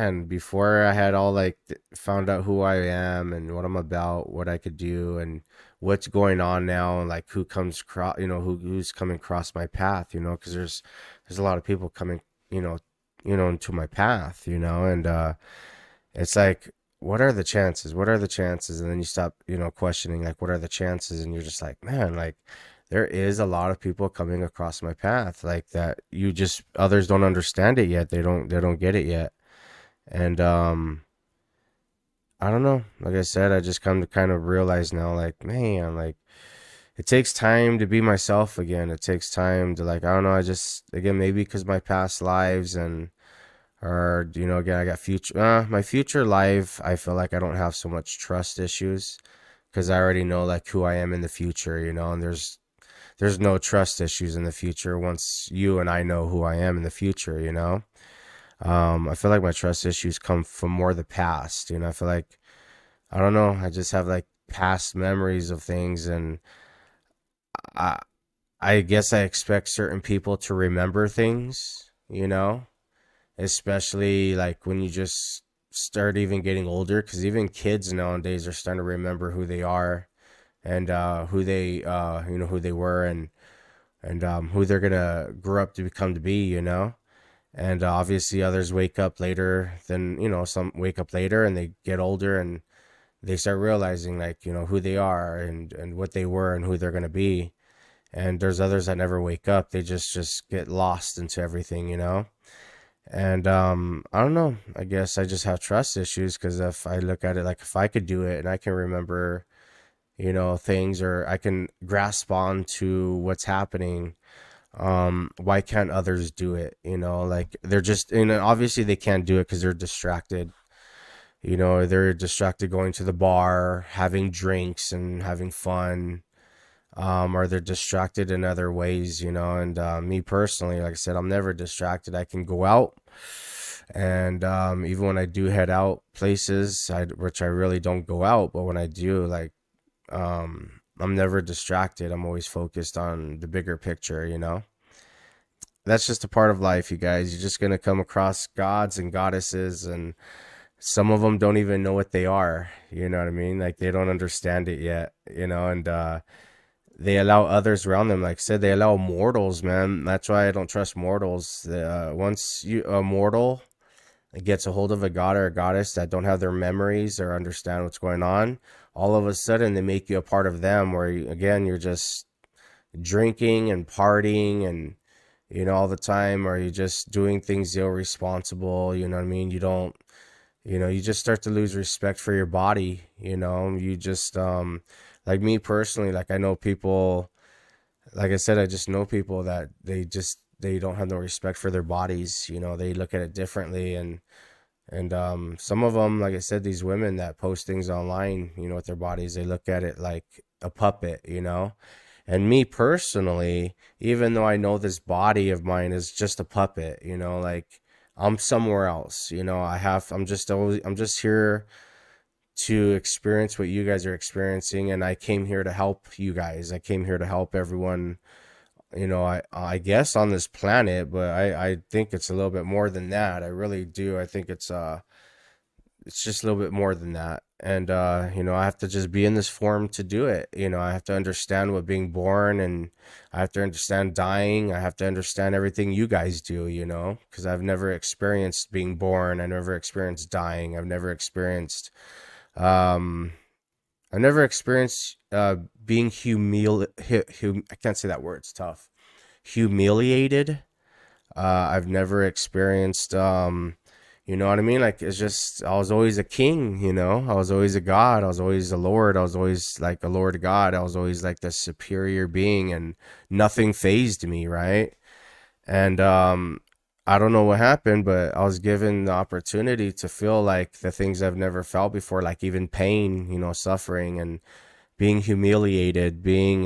And before I had all like found out who I am and what I'm about, what I could do, and what's going on now, and like who comes cross, who's coming across my path, because there's a lot of people coming, you know, into my path, and it's like, what are the chances? What are the chances? And then you stop, questioning like, what are the chances? And you're just like, man, like there is a lot of people coming across my path, like that. You just others don't understand it yet. They don't get it yet. And I don't know. Like I said, I just come to kind of realize now, like, man, like it takes time to be myself again. It takes time to like, I don't know. I just again maybe because my past lives and or again I got future my future life. I feel like I don't have so much trust issues because I already know like who I am in the future. And there's no trust issues in the future once you and I know who I am in the future. I feel like my trust issues come from more the past. I feel like I don't know. I just have like past memories of things, and I I guess I expect certain people to remember things. Especially like when you just start even getting older, because even kids nowadays are starting to remember who they are and who they were and who they're gonna grow up to become to be. And obviously others wake up later than some wake up later and they get older and they start realizing like who they are and what they were and who they're going to be. And there's others that never wake up, they just get lost into everything. And I don't know, I guess I just have trust issues because if I look at it like if I could do it and I can remember things, or I can grasp on to what's happening, why can't others do it? Like they're just obviously they can't do it because they're distracted. They're distracted going to the bar, having drinks and having fun, or they're distracted in other ways. And me personally, like I said, I'm never distracted. I can go out, and even when I do head out places, which I really don't go out, but when I do, like, I'm never distracted. I'm always focused on the bigger picture. That's just a part of life, you guys. You're just going to come across gods and goddesses, and some of them don't even know what they are. You know what I mean? Like they don't understand it yet, and they allow others around them. Like I said, they allow mortals, man. That's why I don't trust mortals. Once a mortal gets a hold of a god or a goddess that don't have their memories or understand what's going on, all of a sudden they make you a part of them, where again, you're just drinking and partying and all the time, or you just doing things irresponsible. You know what I mean? You don't, you just start to lose respect for your body. You just, like me personally, like I know people, like I said, I just know people that they don't have no respect for their bodies. They look at it differently. And some of them, like I said, these women that post things online, with their bodies, they look at it like a puppet. And me personally, even though I know this body of mine is just a puppet, like I'm somewhere else. I'm just here to experience what you guys are experiencing, and I came here to help you guys. I came here to help everyone, I guess on this planet, but I think it's a little bit more than that. I really do. I think it's just a little bit more than that. And I have to just be in this form to do it. I have to understand what being born, and I have to understand dying. I have to understand everything you guys do, because I've never experienced being born. I never experienced dying. Um I've never experienced being I can't say that word, it's tough. Humiliated. I've never experienced, you know what I mean? Like, it's just, I was always a king, I was always a god. I was always a lord. I was always like a lord god. I was always like the superior being, and nothing phased me, right? And I don't know what happened, but I was given the opportunity to feel like the things I've never felt before, like even pain, suffering, and being humiliated, being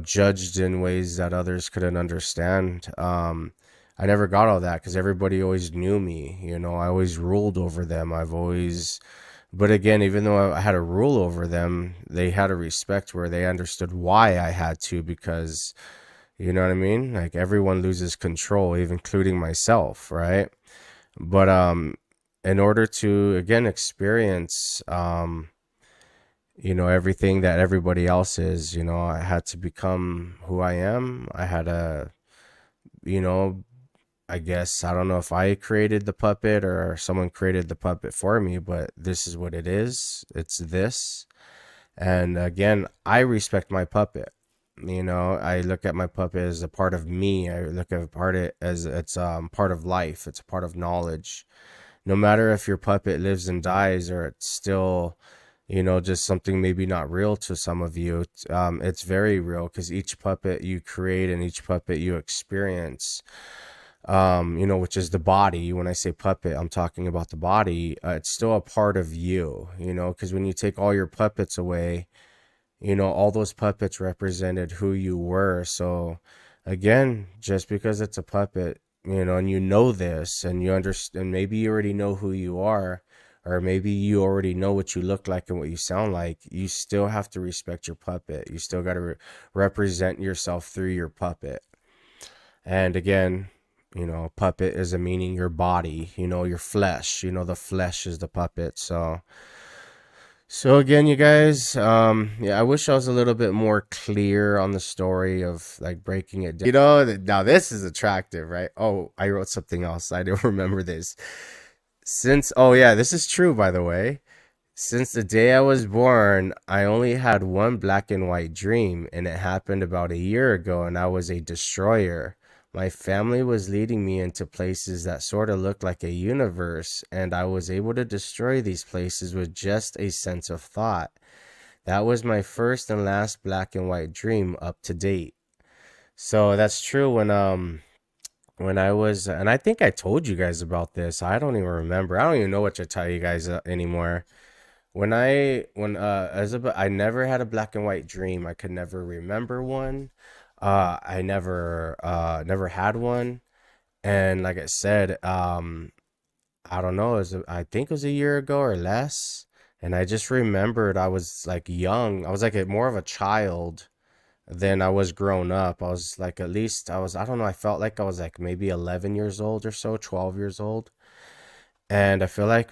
judged in ways that others couldn't understand. I never got all that because everybody always knew me. I always ruled over them. But again, even though I had a rule over them, they had a respect where they understood why I had to, because, you know what I mean? Like everyone loses control, even including myself, right? But in order to again experience everything that everybody else is, I had to become who I am. I had to, you know, I guess I don't know if I created the puppet or someone created the puppet for me, but this is what it is. It's this. And again, I respect my puppet. I look at my puppet as a part of me. I look at part it as it's part of life. It's a part of knowledge. No matter if your puppet lives and dies or it's still, just something maybe not real to some of you. It's very real because each puppet you create and each puppet you experience, which is the body. When I say puppet, I'm talking about the body. It's still a part of you, because when you take all your puppets away, all those puppets represented who you were. So again, just because it's a puppet, and this and you understand, maybe you already know who you are, or maybe you already know what you look like and what you sound like, you still have to respect your puppet. You still got to represent yourself through your puppet. And again, puppet is a meaning your body, your flesh, the flesh is the puppet. So again, you guys, yeah, I wish I was a little bit more clear on the story of like breaking it down. Now this is attractive, right? Oh, I wrote something else. I don't remember this. Oh yeah, this is true, by the way. Since the day I was born, I only had one black and white dream, and it happened about a year ago, and I was a destroyer. My family was leading me into places that sort of looked like a universe, and I was able to destroy these places with just a sense of thought. That was my first and last black and white dream up to date. So that's true when I was, and I think I told you guys about this. I don't even remember. I don't even know what to tell you guys anymore. I never had a black and white dream. I could never remember one. I never had one. And like I said, I don't know, I think it was a year ago or less. And I just remembered I was like young. I was like more of a child than I was grown up. I was like, at least I don't know, I felt like I was like maybe 11 years old or so, 12 years old. And I feel like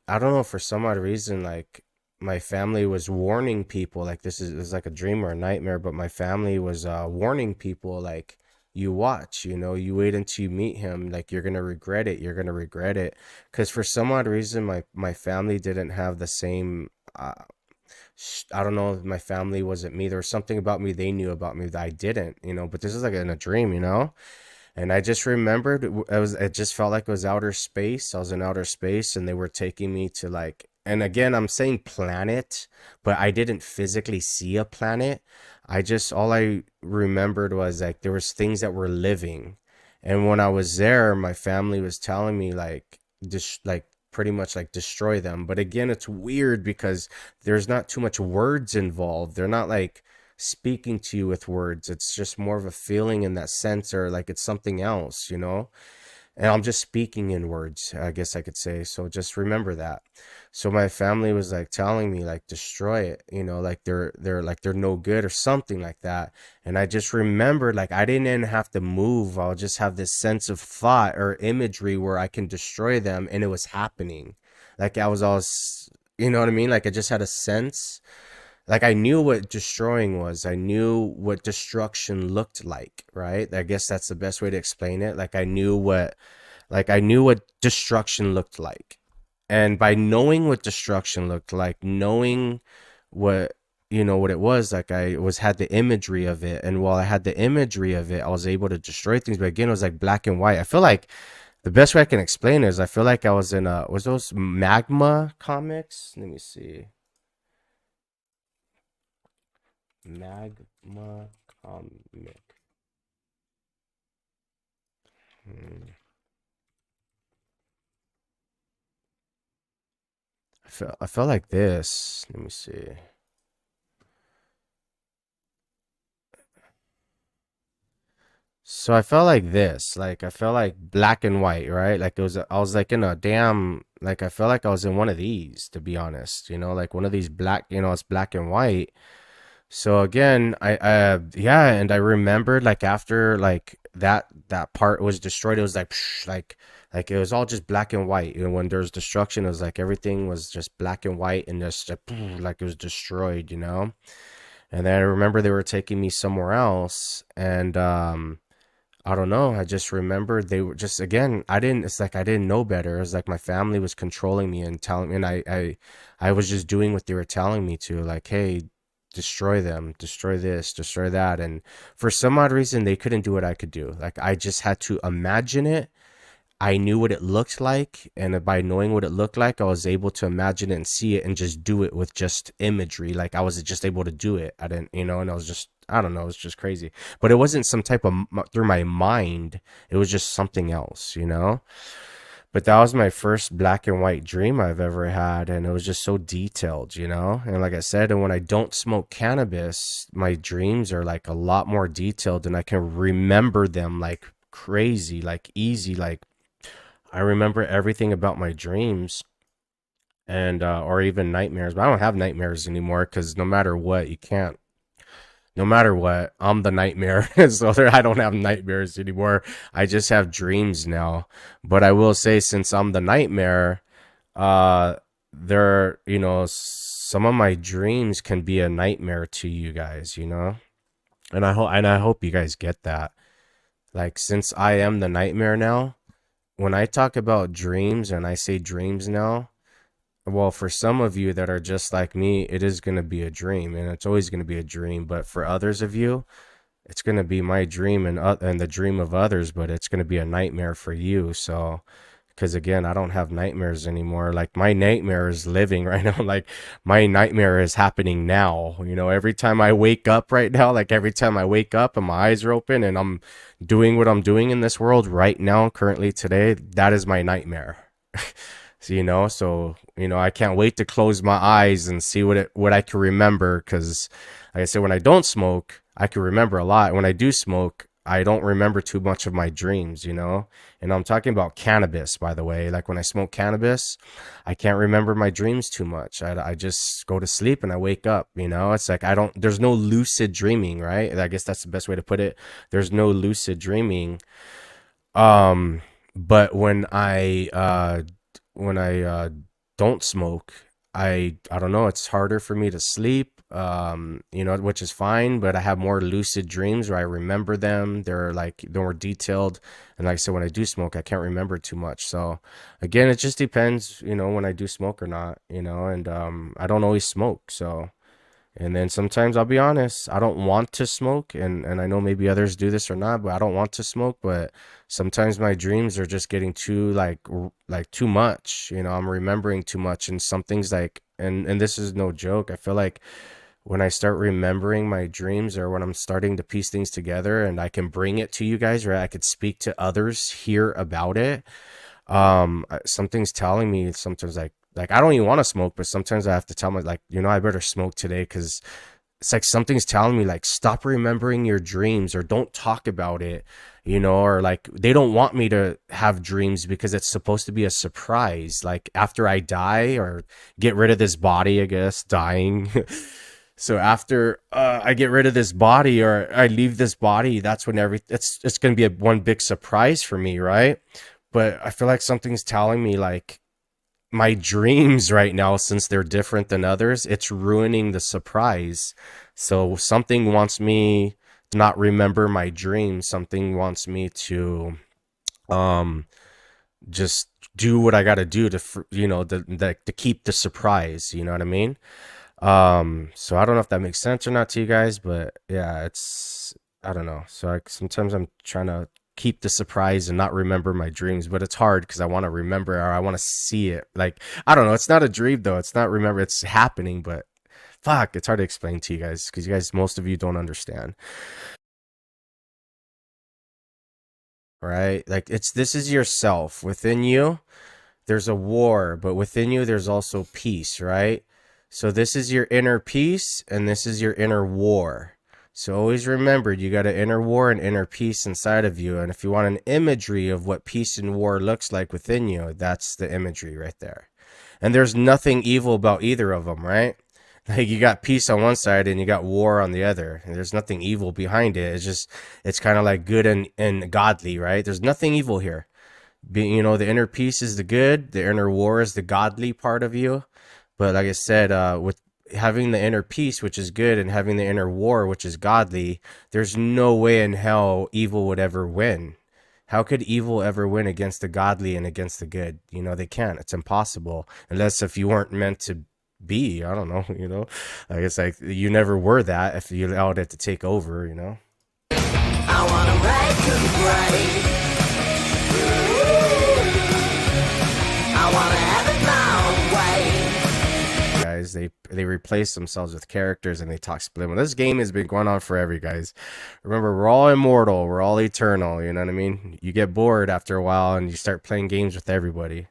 I don't know, for some odd reason, like my family was warning people like this is like a dream or a nightmare, but my family was warning people like, you watch, you wait until you meet him, like you're gonna regret it, you're gonna regret it. Because for some odd reason, my family didn't have the same. I don't know if my family wasn't me. There was something about me they knew about me that I didn't, but this is like in a dream. And I just remembered it just felt like it was outer space. I was in outer space and they were taking me to like, and again, I'm saying planet, but I didn't physically see a planet. All I remembered was like there was things that were living. And when I was there, my family was telling me like just like pretty much like destroy them. But again, it's weird because there's not too much words involved. They're not like speaking to you with words. It's just more of a feeling in that sense, or like it's something else. And I'm just speaking in words, I guess I could say. So just remember that. So my family was like telling me like destroy it, like they're no good or something like that. And I just remembered like I didn't even have to move. I'll just have this sense of thought or imagery where I can destroy them, and it was happening. Like I was all, you know what I mean? Like I just had a sense, like I knew what destroying was. I knew what destruction looked like, right? I guess that's the best way to explain it. Like I knew what destruction looked like. And by knowing what destruction looked like, knowing what what it was, like I was had the imagery of it, and while I had the imagery of it, I was able to destroy things. But again, it was like black and white. I feel like the best way I can explain it is I feel like I was in a was those Magma comics? Let me see. Magma comic. Hmm. I felt like this. Let me see. So I felt like this. Like I felt like black and white, right? Like I was like in a damn, like I felt like I was in one of these, to be honest. Like one of these black, it's black and white. So again, yeah, and I remembered like after like that part was destroyed, it was like psh, like Like it was all just black and white. You know, when there's destruction, it was like everything was just black and white and just like it was destroyed, you know? And then I remember they were taking me somewhere else, and I don't know. I just remember they were just, again, I didn't, it's like I didn't know better. It was like my family was controlling me and telling me, and I was just doing what they were telling me to, like, hey, destroy them, destroy this, destroy that. And for some odd reason, they couldn't do what I could do. Like, I just had to imagine it. I knew what it looked like, and by knowing what it looked like, I was able to imagine it and see it and just do it with just imagery. Like I was just able to do it. I didn't, and I was just, I don't know, it was just crazy. But it wasn't some type of through my mind. It was just something else. But that was my first black and white dream I've ever had, and it was just so detailed. And like I said, and when I don't smoke cannabis, my dreams are like a lot more detailed, and I can remember them like crazy, like easy, like I remember everything about my dreams and or even nightmares. But I don't have nightmares anymore because no matter what, you can't. No matter what, I'm the nightmare. So I don't have nightmares anymore. I just have dreams now. But I will say, since I'm the nightmare, uh, some of my dreams can be a nightmare to you guys. And I hope you guys get that. Like, since I am the nightmare now, when I talk about dreams and I say dreams now, well, for some of you that are just like me, it is going to be a dream, and it's always going to be a dream. But for others of you, it's going to be my dream and the dream of others, but it's going to be a nightmare for you. So, because again, I don't have nightmares anymore. Like my nightmare is living right now. Like my nightmare is happening now. Every time I wake up right now, like every time I wake up and my eyes are open and I'm doing what I'm doing in this world right now, currently today, that is my nightmare. So I can't wait to close my eyes and see what I can remember. Because, like I said, when I don't smoke, I can remember a lot. When I do smoke, I don't remember too much of my dreams. And I'm talking about cannabis, by the way. Like when I smoke cannabis, I can't remember my dreams too much. I just go to sleep and I wake up. It's like there's no lucid dreaming, right? I guess that's the best way to put it. There's no lucid dreaming. But when I don't smoke, I don't know, it's harder for me to sleep, which is fine, but I have more lucid dreams where I remember them. They're like more detailed. And like I said, when I do smoke, I can't remember too much. So again, it just depends, when I do smoke or not, and I don't always smoke. So, and then sometimes I'll be honest, I don't want to smoke, and I know maybe others do this or not, but I don't want to smoke. But sometimes my dreams are just getting too like too much. I'm remembering too much, and some things like, and this is no joke. I feel like when I start remembering my dreams, or when I'm starting to piece things together, and I can bring it to you guys, or I could speak to others here about it. Something's telling me sometimes, like I don't even want to smoke, but sometimes I have to tell my, like, I better smoke today, because it's like something's telling me, like, stop remembering your dreams, or don't talk about it, or like they don't want me to have dreams because it's supposed to be a surprise, like after I die or get rid of this body, I guess, dying. So after I get rid of this body, or I leave this body, that's when it's going to be one big surprise for me, right? But I feel like something's telling me, like, my dreams right now, since they're different than others, it's ruining the surprise. So something wants me to not remember my dreams. Something wants me to um just do what I got to do to keep the surprise, you know what I mean? So I don't know if that makes sense or not to you guys, but yeah, I don't know. So sometimes I'm trying to keep the surprise and not remember my dreams, but it's hard because I want to remember, or I want to see it. Like, I don't know. It's not a dream though. It's not remember. It's happening, but fuck, it's hard to explain to you guys because most of you don't understand. Right? Like, this is yourself. Within you, there's a war, but within you, there's also peace, right? So this is your inner peace, and this is your inner war. So always remember, you got an inner war and inner peace inside of you. And if you want an imagery of what peace and war looks like within you, that's the imagery right there. And there's nothing evil about either of them, right? Like, you got peace on one side and you got war on the other. And there's nothing evil behind it. It's kind of like good and godly, right? There's nothing evil here. The inner peace is the good, the inner war is the godly part of you. But like I said, with having the inner peace, which is good, and having the inner war, which is godly, there's no way in hell evil would ever win. How could evil ever win against the godly and against the good? They can't. It's impossible. Unless if you weren't meant to be, I don't know, I guess like you never were that if you allowed it to take over. I wanna ride to the grave. I wanna have it my own way. Guys, they replace themselves with characters and they talk split. This game has been going on forever, guys. Remember, we're all immortal, we're all eternal, you know what I mean? You get bored after a while and you start playing games with everybody.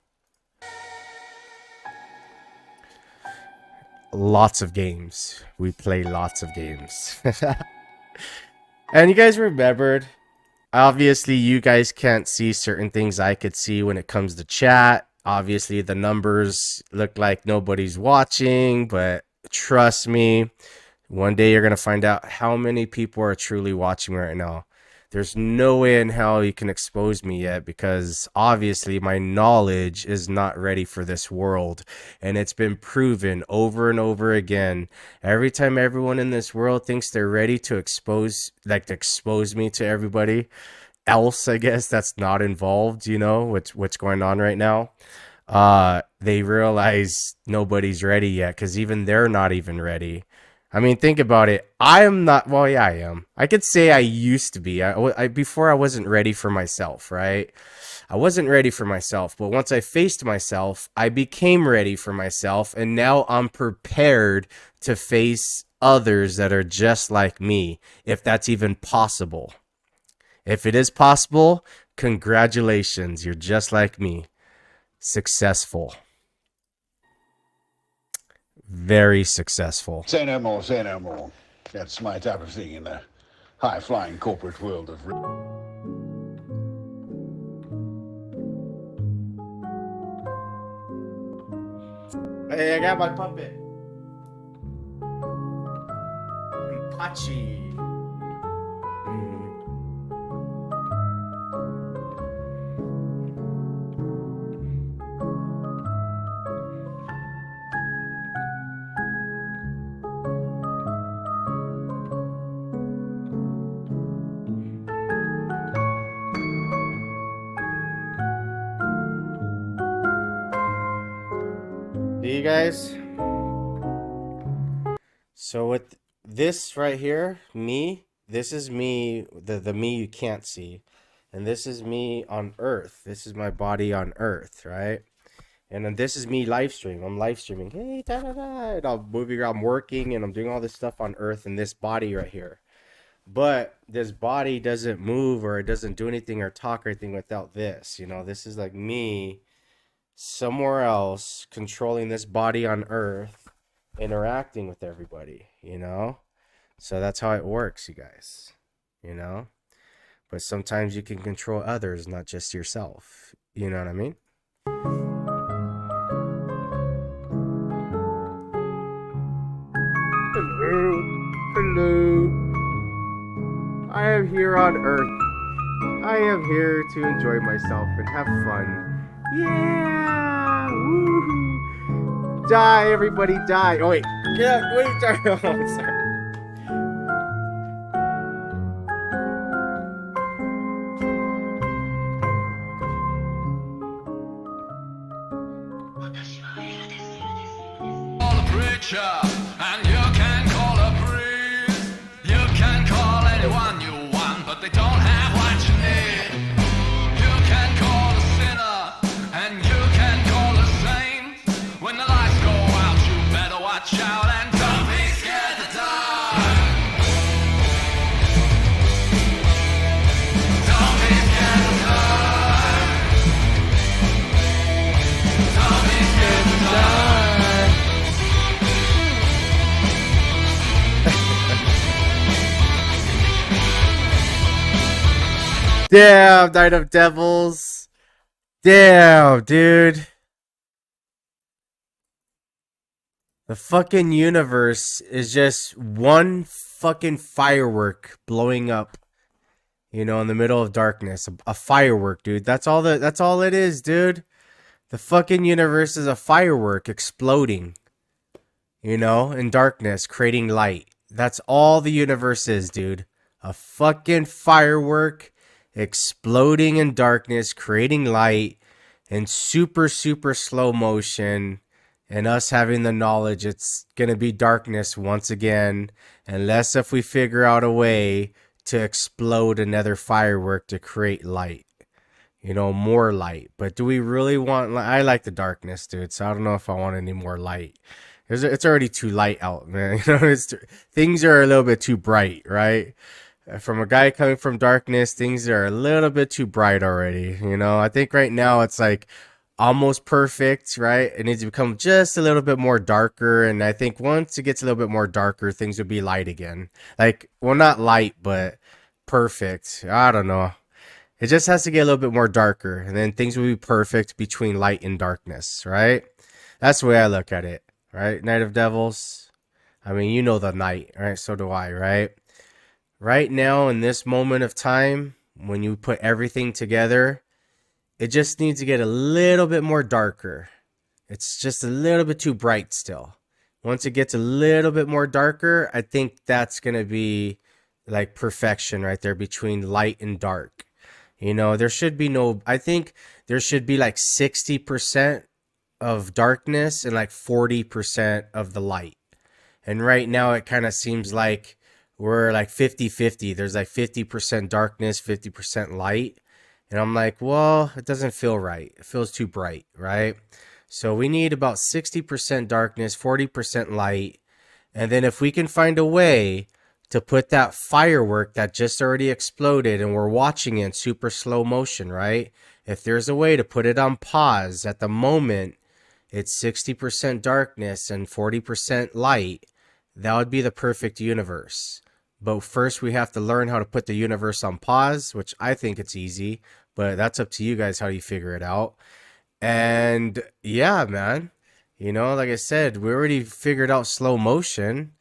Lots of games. We play lots of games. And you guys remembered, obviously you guys can't see certain things I could see when it comes to chat. Obviously the numbers look like nobody's watching, but trust me, one day you're going to find out how many people are truly watching right now. There's no way in hell you can expose me yet, because obviously my knowledge is not ready for this world. And it's been proven over and over again. Every time everyone in this world thinks they're ready to expose me to everybody else, I guess, that's not involved, what's going on right now. They realize nobody's ready yet, because even they're not even ready. I mean, think about it. I am not, well, yeah, I am. I could say I used to be. Before I wasn't ready for myself, right? I wasn't ready for myself, but once I faced myself, I became ready for myself, and now I'm prepared to face others that are just like me, if that's even possible. If it is possible, congratulations, you're just like me. Successful. Very successful. Say no more, say no more. That's my type of thing in the high-flying corporate world of... Hey, I got my puppet. Pachi. See you guys? So with this right here, me, this is me, the me you can't see. And this is me on Earth. This is my body on Earth, right? And then this is me live stream. I'm live streaming. Hey, da da da. And I'm moving around, I'm working, and I'm doing all this stuff on Earth in this body right here. But this body doesn't move or it doesn't do anything or talk or anything without this. This is like me somewhere else controlling this body on Earth, interacting with everybody, So that's how it works, you guys, But sometimes you can control others, not just yourself. You know what I mean? Hello. I am here on Earth. I am here to enjoy myself and have fun. Yeah! Woo! Die, everybody, die! Oh, wait. Yeah, wait, sorry. Oh, sorry. And you can call a priest, you can call anyone you want, but they don't have what you need. You can call a sinner, and you can call a saint. When the lights go out, you better watch out and don't be scared to die. Don't be scared to die. Don't be scared to die. Damn, Night of Devils. Damn, dude. The fucking universe is just one fucking firework blowing up. in the middle of darkness. A firework, dude. That's all it is, dude. The fucking universe is a firework exploding, in darkness, creating light. That's all the universe is, dude. A fucking firework exploding in darkness, creating light in super, super slow motion. And us having the knowledge it's going to be darkness once again, unless if we figure out a way to explode another firework to create light, more light. But do we really want I like the darkness, dude, so I don't know if I want any more light. It's already too light out, man. Things are a little bit too bright, right? From a guy coming from darkness, things are a little bit too bright already. I think right now it's like almost perfect, right? It needs to become just a little bit more darker, and I think once it gets a little bit more darker, things will be light again. Like, well, not light, but perfect. I don't know. It just has to get a little bit more darker, and then things will be perfect between light and darkness, right? That's the way I look at it, right? Night of Devils. I mean, the night, right? So do I, right? Right now, in this moment of time, when you put everything together, it just needs to get a little bit more darker. It's just a little bit too bright still. Once it gets a little bit more darker, I think that's going to be like perfection right there between light and dark. There should be I think there should be like 60% of darkness and like 40% of the light. And right now it kind of seems like we're like 50-50. There's like 50% darkness, 50% light. And I'm like, well, it doesn't feel right. It feels too bright, right? So we need about 60% darkness, 40% light. And then if we can find a way to put that firework that just already exploded and we're watching it in super slow motion, right? If there's a way to put it on pause at the moment, it's 60% darkness and 40% light, that would be the perfect universe. But first, we have to learn how to put the universe on pause, which I think it's easy, but that's up to you guys how you figure it out. And yeah, man, like I said, we already figured out slow motion,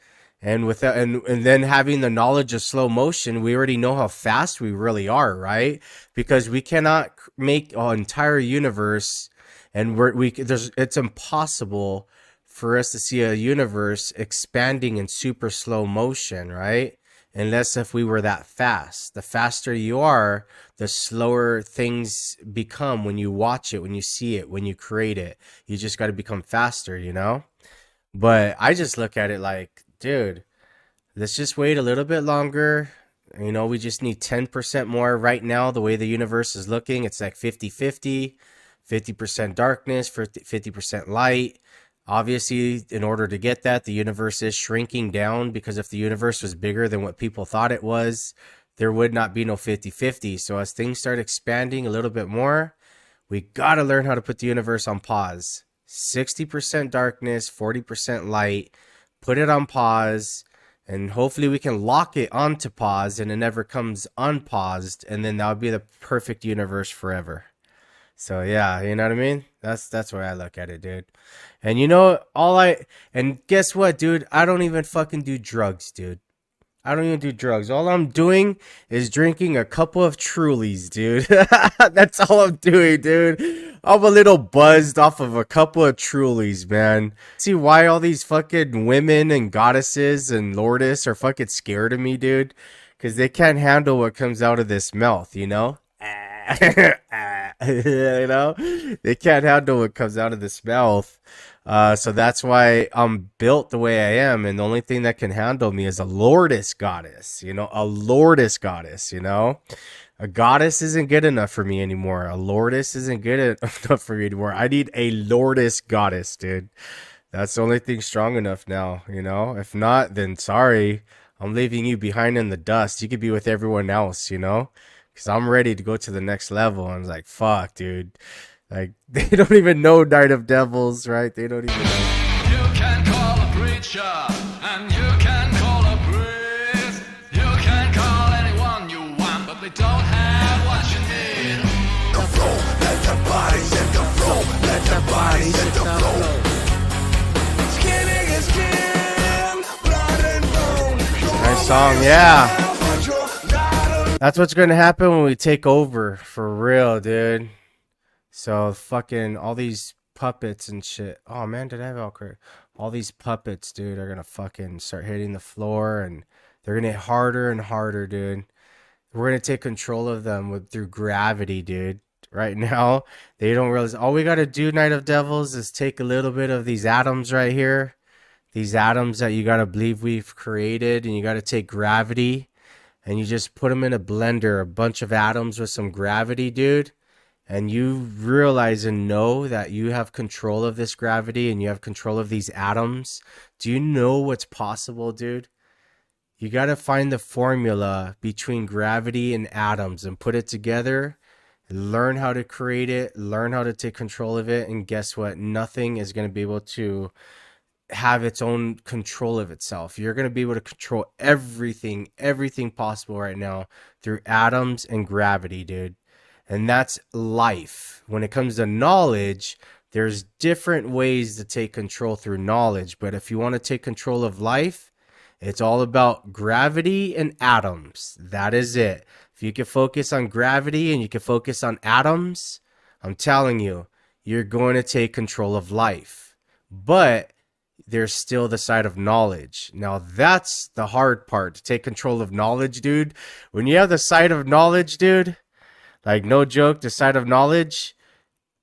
and then having the knowledge of slow motion, we already know how fast we really are, right? Because we cannot make an entire universe, and it's impossible for us to see a universe expanding in super slow motion, right? Unless if we were that fast. The faster you are, the slower things become when you watch it, when you see it, when you create it. You just got to become faster, But I just look at it like, dude, let's just wait a little bit longer. We just need 10% more right now. The way the universe is looking, it's like 50-50, 50% darkness, 50% light. Obviously, in order to get that, the universe is shrinking down, because if the universe was bigger than what people thought it was, there would not be no 50-50. So as things start expanding a little bit more, we got to learn how to put the universe on pause. 60% darkness, 40% light. Put it on pause, and hopefully we can lock it onto pause and it never comes unpaused, and then that would be the perfect universe forever. So yeah, you know what I mean? That's the way I look at it, dude. And and guess what, dude? I don't even fucking do drugs, dude. I don't even do drugs. All I'm doing is drinking a couple of Trulies, dude. That's all I'm doing, dude. I'm a little buzzed off of a couple of Trulies, man. See why all these fucking women and goddesses and lordess are fucking scared of me, dude? Because they can't handle what comes out of this mouth, They can't handle what comes out of this mouth. So that's why I'm built the way I am, and the only thing that can handle me is a lordess goddess, a lordess goddess, A goddess isn't good enough for me anymore. A lordess isn't good enough for me anymore. I need a lordess goddess, dude. That's the only thing strong enough now, If not, then sorry, I'm leaving you behind in the dust. You could be with everyone else, Because I'm ready to go to the next level. And I was like, fuck, dude. Like, they don't even know Night of Devils, right? They don't even know. You can call a preacher, and you can call a priest. You can call anyone you want, but they don't have what you need. The flow, let the bodies hit the flow. Let the bodies hit the flow. Skin against skin, blood and bone. Nice song, yeah. That's what's gonna happen when we take over for real, dude. So fucking all these puppets and shit. Oh man, did I have Valkyrie? All these puppets, dude, are gonna fucking start hitting the floor, and they're gonna hit harder and harder, dude. We're gonna take control of them through gravity, dude. Right now, they don't realize all we gotta do, Night of Devils, is take a little bit of these atoms right here. These atoms that you gotta believe we've created, and you gotta take gravity, and you just put them in a blender, a bunch of atoms with some gravity, dude. And you realize and know that you have control of this gravity and you have control of these atoms. Do you know what's possible, dude? You got to find the formula between gravity and atoms and put it together. Learn how to create it, learn how to take control of it, and guess what? Nothing is going to be able to have its own control of itself. You're going to be able to control everything possible right now through atoms and gravity, dude. And that's life. When it comes to knowledge, there's different ways to take control through knowledge. But if you want to take control of life, it's all about gravity and atoms. That is it. If you can focus on gravity and you can focus on atoms, I'm telling you, you're going to take control of life. But there's still the side of knowledge. Now, that's the hard part, to take control of knowledge, dude. When you have the side of knowledge, dude, like, no joke, the side of knowledge,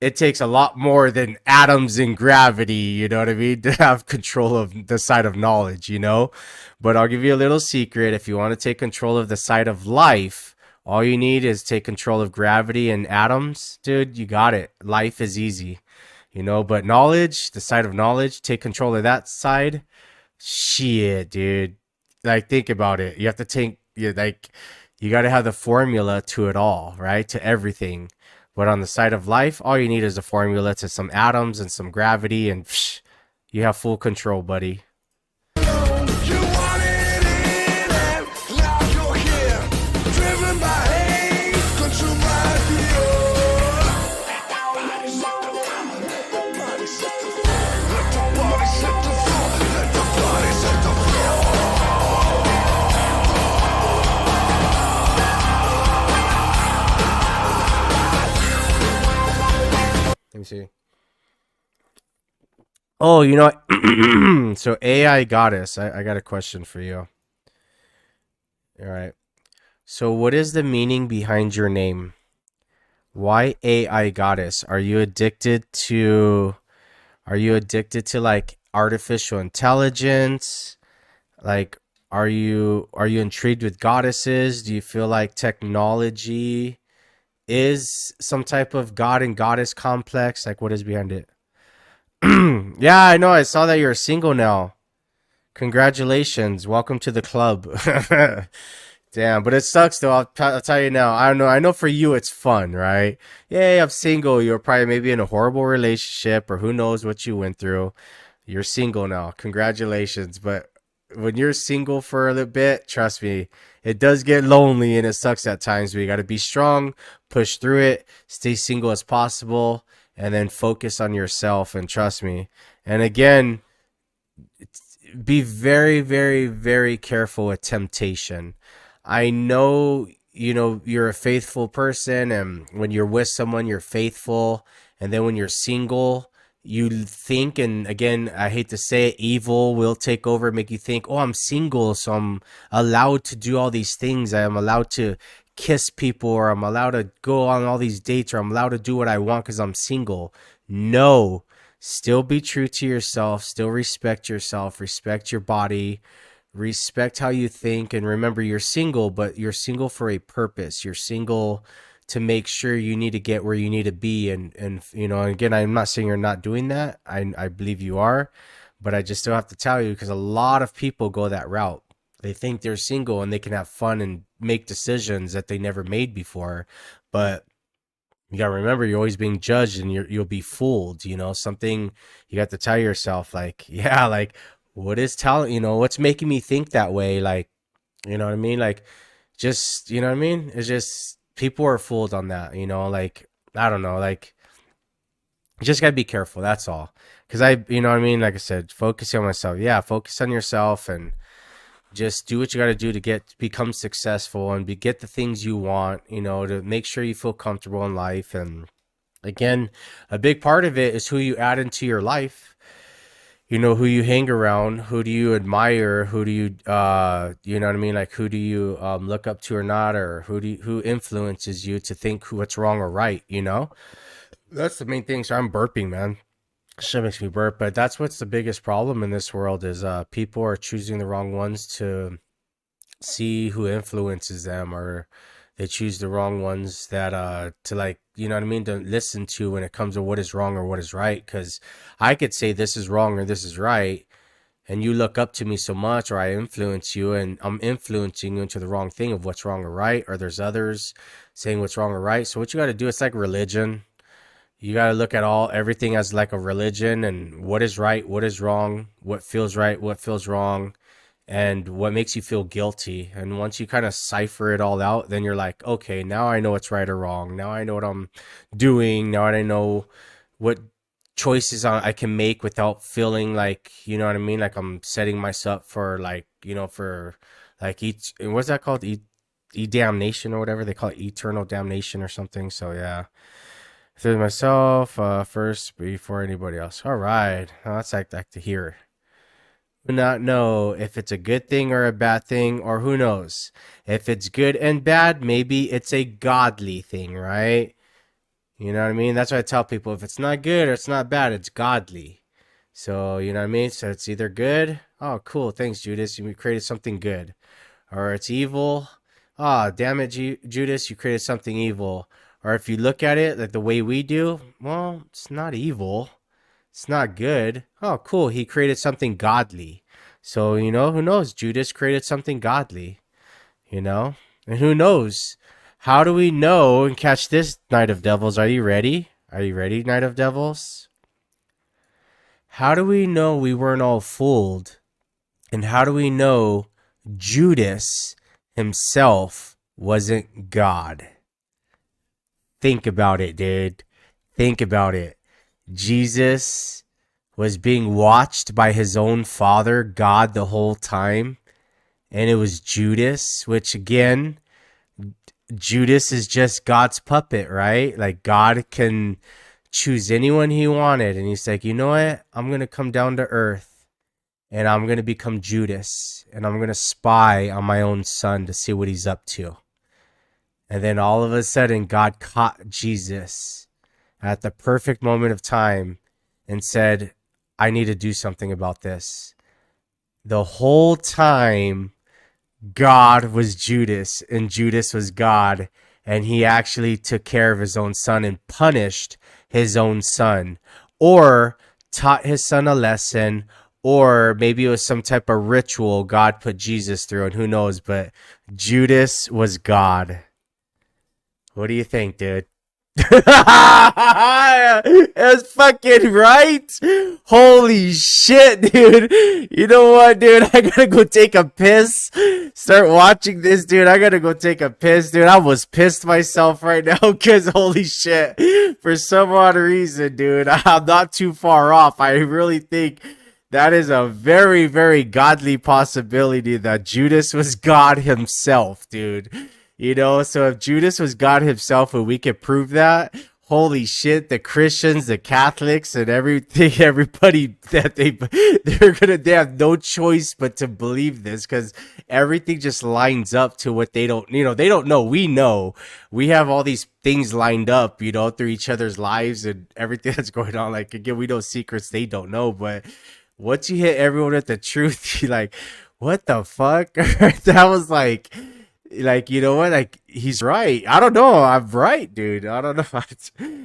it takes a lot more than atoms and gravity, you know what I mean, to have control of the side of knowledge, you know? But I'll give you a little secret. If you want to take control of the side of life, all you need is take control of gravity and atoms. Dude, you got it. Life is easy, you know? But knowledge, the side of knowledge, take control of that side. Shit, dude. Like, think about it. You have to take, you got to have the formula to it all, right? To everything. But on the side of life, all you need is a formula to some atoms and some gravity, and you have full control, buddy. You wanted it, and now you're here. Driven by hate, consumed by fear. Let the body set the floor. Let the body set the floor. Let the body set the floor. Let me see. Oh, you know what? So AI Goddess, I got a question for you. All right. So what is the meaning behind your name? Why AI Goddess? Are you addicted to like artificial intelligence? Like, are you intrigued with goddesses? Do you feel like technology is some type of god and goddess complex? Like, what is behind it? Yeah, I know. I saw that you're single now. Congratulations. Welcome to the club. Damn, but it sucks though. I'll tell you now. I don't know. I know for you it's fun, right? Yay, I'm single. You're probably maybe in a horrible relationship, or who knows what you went through. You're single now. Congratulations. But when you're single for a little bit, trust me, it does get lonely and it sucks at times. But you got to be strong, push through it, stay single as possible, and then focus on yourself. And trust me. And again, be very, very, very careful with temptation. I know, you know, you're a faithful person, and when you're with someone, you're faithful. And then when you're single, you think, and again, I hate to say it, evil will take over and make you think, oh, I'm single, so I'm allowed to do all these things. I'm allowed to kiss people, or I'm allowed to go on all these dates, or I'm allowed to do what I want because I'm single. No, still be true to yourself. Still respect yourself, respect your body, respect how you think. And remember, you're single, but you're single for a purpose. You're single to make sure you need to get where you need to be. And you know, again, I'm not saying you're not doing that. I believe you are, but I just still have to tell you, because a lot of people go that route. They think they're single and they can have fun and make decisions that they never made before. But you got to remember, you're always being judged, and you'll be fooled. You know, something you got to tell yourself, like, yeah, like, what is telling, you know, what's making me think that way? Like, you know what I mean? Like, just, you know what I mean? It's just, people are fooled on that, you know, like, I don't know, like, you just gotta be careful. That's all. Cause you know what I mean? Like I said, focus on myself. Yeah. Focus on yourself, and just do what you got to do to become successful and get the things you want, to make sure you feel comfortable in life. And again, a big part of it is who you add into your life, who you hang around, who do you admire, who do you, you know what I mean? Like, who do you look up to or not, or who influences you to think what's wrong or right, That's the main thing. So I'm burping, man. Shit makes me burp, but that's what's the biggest problem in this world is people are choosing the wrong ones to see who influences them, or they choose the wrong ones that to, like, you know what I mean, to listen to when it comes to what is wrong or what is right. Because I could say this is wrong or this is right, and you look up to me so much, or I influence you, and I'm influencing you into the wrong thing of what's wrong or right, or there's others saying what's wrong or right. So what you got to do, it's like religion. You got to look at everything as like a religion, and what is right, what is wrong, what feels right, what feels wrong, and what makes you feel guilty. And once you kind of cipher it all out, then you're like, okay, now I know what's right or wrong. Now I know what I'm doing. Now I know what choices I can make without feeling like, you know what I mean? Like I'm setting myself for like, for like, what's that called? Damnation or whatever they call it, eternal damnation or something. So yeah. Through myself first before anybody else. All right. Now that's like to hear. Do not know if it's a good thing or a bad thing, or who knows. If it's good and bad, maybe it's a godly thing, right? You know what I mean? That's why I tell people, if it's not good or it's not bad, it's godly. So, you know what I mean? So it's either good. Oh, cool. Thanks, Judas. You created something good. Or it's evil. Oh, damn it, Judas. You created something evil. Or if you look at it like the way we do, well, it's not evil. It's not good. Oh, cool. He created something godly. So, who knows? Judas created something godly, And who knows? How do we know and catch this, Night of Devils? Are you ready? Are you ready, Night of Devils? How do we know we weren't all fooled? And how do we know Judas himself wasn't God? Think about it, dude. Think about it. Jesus was being watched by his own father, God, the whole time. And it was Judas, which again, Judas is just God's puppet, right? Like God can choose anyone he wanted. And he's like, you know what? I'm going to come down to earth and I'm going to become Judas. And I'm going to spy on my own son to see what he's up to. And then all of a sudden, God caught Jesus at the perfect moment of time and said, I need to do something about this. The whole time, God was Judas and Judas was God. And he actually took care of his own son and punished his own son, or taught his son a lesson, or maybe it was some type of ritual God put Jesus through, and who knows, but Judas was God. What do you think, dude? It's fucking right. Holy shit, dude. You know what, dude? I gotta go take a piss. Start watching this, dude. I gotta go take a piss, dude. I was pissed myself right now because holy shit. For some odd reason, dude, I'm not too far off. I really think that is a very, very godly possibility that Judas was God himself, dude. So if Judas was God himself and we could prove that, holy shit, the Christians, the Catholics, and everybody that they have no choice but to believe this, because everything just lines up to what they don't know. We know. We have all these things lined up, through each other's lives and everything that's going on. Like, again, we know secrets they don't know, but once you hit everyone with the truth, you're like, what the fuck? That was like, you know what? Like, he's right. I don't know. I'm right, dude. I don't know.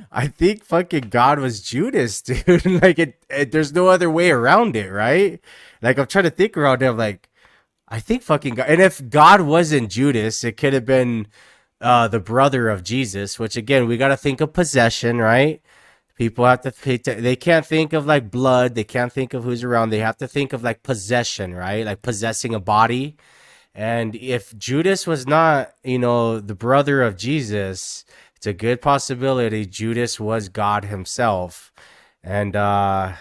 I think fucking God was Judas, dude. Like, there's no other way around it, right? Like, I'm trying to think around it. I'm like, I think fucking God. And if God wasn't Judas, it could have been the brother of Jesus, which, again, we got to think of possession, right? People have to they can't think of like blood. They can't think of who's around. They have to think of like possession, right? Like possessing a body. And if Judas was not, the brother of Jesus, it's a good possibility Judas was God himself. And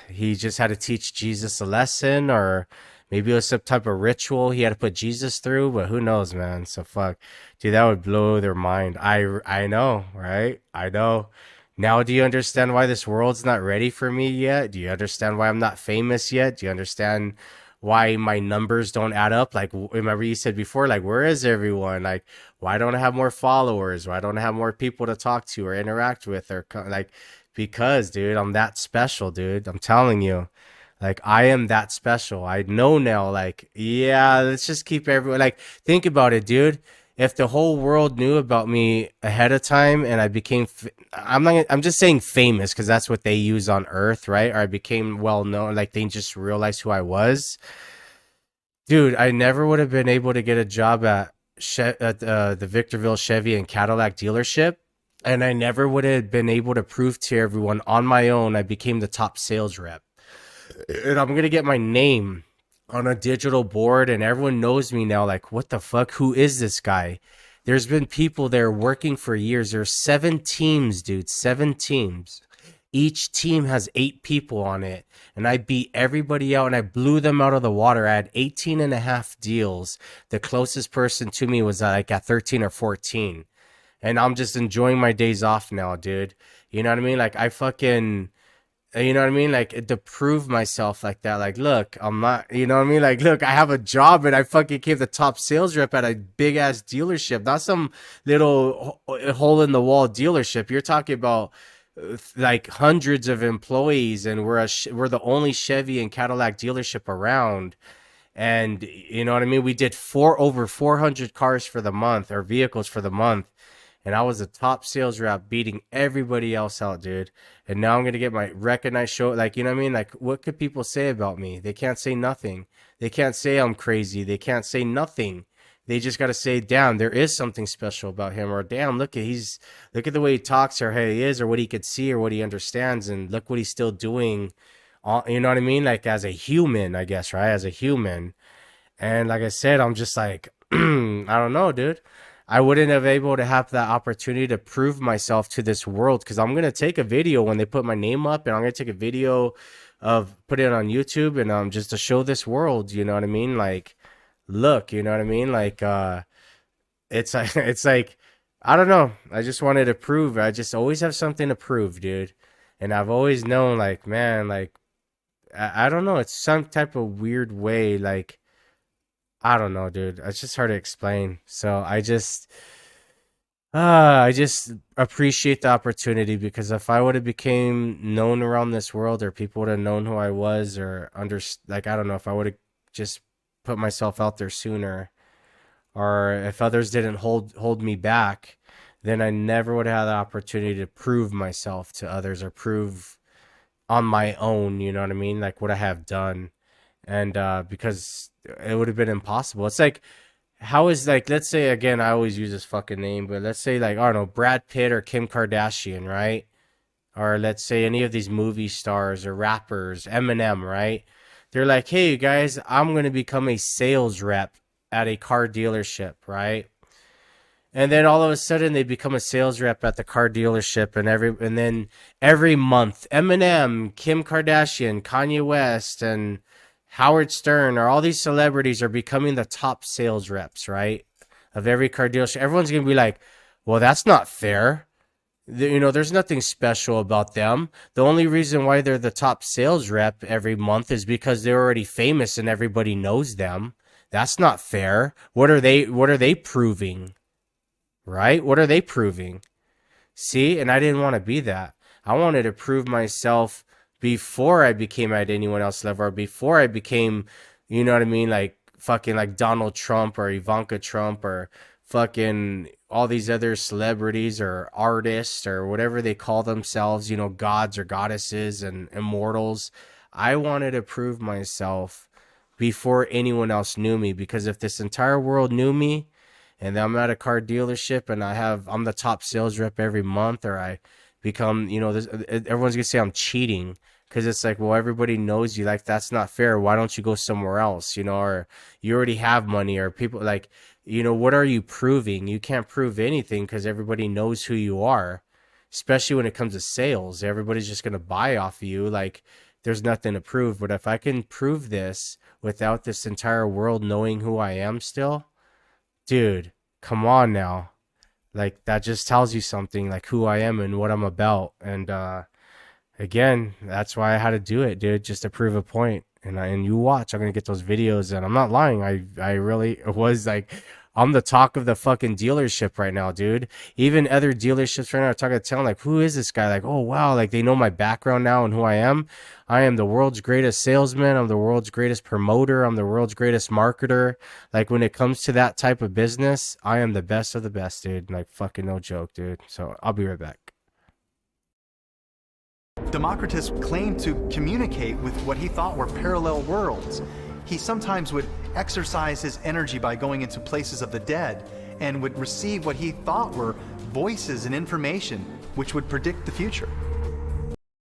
he just had to teach Jesus a lesson, or Maybe it was some type of ritual he had to put Jesus through, but who knows, man? So fuck, dude, that would blow their mind. I know, right? I know. Now, do you understand why this world's not ready for me yet? Do you understand why I'm not famous yet? Do you understand why my numbers don't add up? Like, remember you said before, like, where is everyone? Like, why don't I have more followers? Why don't I have more people to talk to or interact with or like, because, dude, I'm that special, dude. I'm telling you. Like, I am that special. I know now, like, yeah, let's just keep everyone, like, think about it, dude. If the whole world knew about me ahead of time and I became, I'm just saying famous because that's what they use on Earth, right? Or I became well known, like, they just realized who I was. Dude, I never would have been able to get a job at, the Victorville Chevy and Cadillac dealership. And I never would have been able to prove to everyone on my own I became the top sales rep. And I'm gonna get my name on a digital board and everyone knows me now, like, what the fuck, who is this guy? There's been people there working for years. There's 7 teams, dude, 7 teams. Each team has 8 people on it, and I beat everybody out and I blew them out of the water. I had 18 and a half deals. The closest person to me was like at 13 or 14, and I'm just enjoying my days off now, dude. You know what I mean? Like, I fucking, you know what I mean? Like, to prove myself like that. Like, look, I'm not, you know what I mean? Like, look, I have a job and I fucking became the top sales rep at a big ass dealership, not some little hole in the wall dealership. You're talking about like hundreds of employees, and we're the only Chevy and Cadillac dealership around. And you know what I mean? We did over 400 cars for the month, or vehicles for the month. And I was the top sales rep beating everybody else out, dude. And now I'm going to get my recognized show. Like, you know what I mean? Like, what could people say about me? They can't say nothing. They can't say I'm crazy. They can't say nothing. They just got to say, damn, there is something special about him. Or damn, look at the way he talks, or how he is, or what he could see, or what he understands. And look what he's still doing. You know what I mean? Like, as a human, I guess, right? As a human. And like I said, I'm just like, I don't know, dude. I wouldn't have able to have that opportunity to prove myself to this world, because I'm going to take a video when they put my name up, and I'm going to take a video of put it on YouTube, and just to show this world, you know what I mean? Like, look, you know what I mean? Like, it's like, it's like, I don't know. I just wanted to prove. I just always have something to prove, dude. And I've always known, like, man, like, I don't know. It's some type of weird way, like, I don't know, dude. It's just hard to explain. So I just appreciate the opportunity, because if I would have became known around this world, or people would have known who I was, or like, I don't know, if I would have just put myself out there sooner, or if others didn't hold me back, then I never would have had the opportunity to prove myself to others, or prove on my own, you know what I mean? Like, what I have done. And because it would have been impossible. It's like, how is, like, let's say, again, I always use this fucking name, but let's say, like, I don't know, Brad Pitt or Kim Kardashian, right? Or let's say any of these movie stars or rappers, Eminem, right? They're like, hey, you guys, I'm going to become a sales rep at a car dealership, right? And then all of a sudden they become a sales rep at the car dealership, and then every month, Eminem, Kim Kardashian, Kanye West, and Howard Stern, or all these celebrities are becoming the top sales reps, right? Of every car dealership. Everyone's going to be like, well, that's not fair. You know, there's nothing special about them. The only reason why they're the top sales rep every month is because they're already famous and everybody knows them. That's not fair. What are they proving? Right? What are they proving? See? And I didn't want to be that. I wanted to prove myself before I became at anyone else level, or before I became, you know what I mean, like fucking like Donald Trump or Ivanka Trump or fucking all these other celebrities or artists or whatever they call themselves, you know, gods or goddesses and immortals. I wanted to prove myself before anyone else knew me, because if this entire world knew me and I'm at a car dealership and I'm the top sales rep every month, or I become, you know, everyone's gonna say I'm cheating, because it's like, well, everybody knows you. Like, that's not fair. Why don't you go somewhere else? You know, or you already have money, or people like, you know, what are you proving? You can't prove anything, because everybody knows who you are, especially when it comes to sales. Everybody's just gonna buy off of you. Like, there's nothing to prove. But if I can prove this without this entire world knowing who I am still, dude, come on now. Like, that just tells you something, like who I am and what I'm about. And again, that's why I had to do it, dude, just to prove a point. And you watch, I'm gonna get those videos, and I'm not lying. I really was like, I'm the talk of the fucking dealership right now, dude. Even other dealerships right now are talking to town, like, who is this guy? Like, oh wow, like they know my background now and who I am. I am the world's greatest salesman. I'm the world's greatest promoter. I'm the world's greatest marketer. Like, when it comes to that type of business, I am the best of the best, dude. Like, fucking no joke, dude. So I'll be right back. Democritus claimed to communicate with what he thought were parallel worlds. He sometimes would exercise his energy by going into places of the dead and would receive what he thought were voices and information which would predict the future.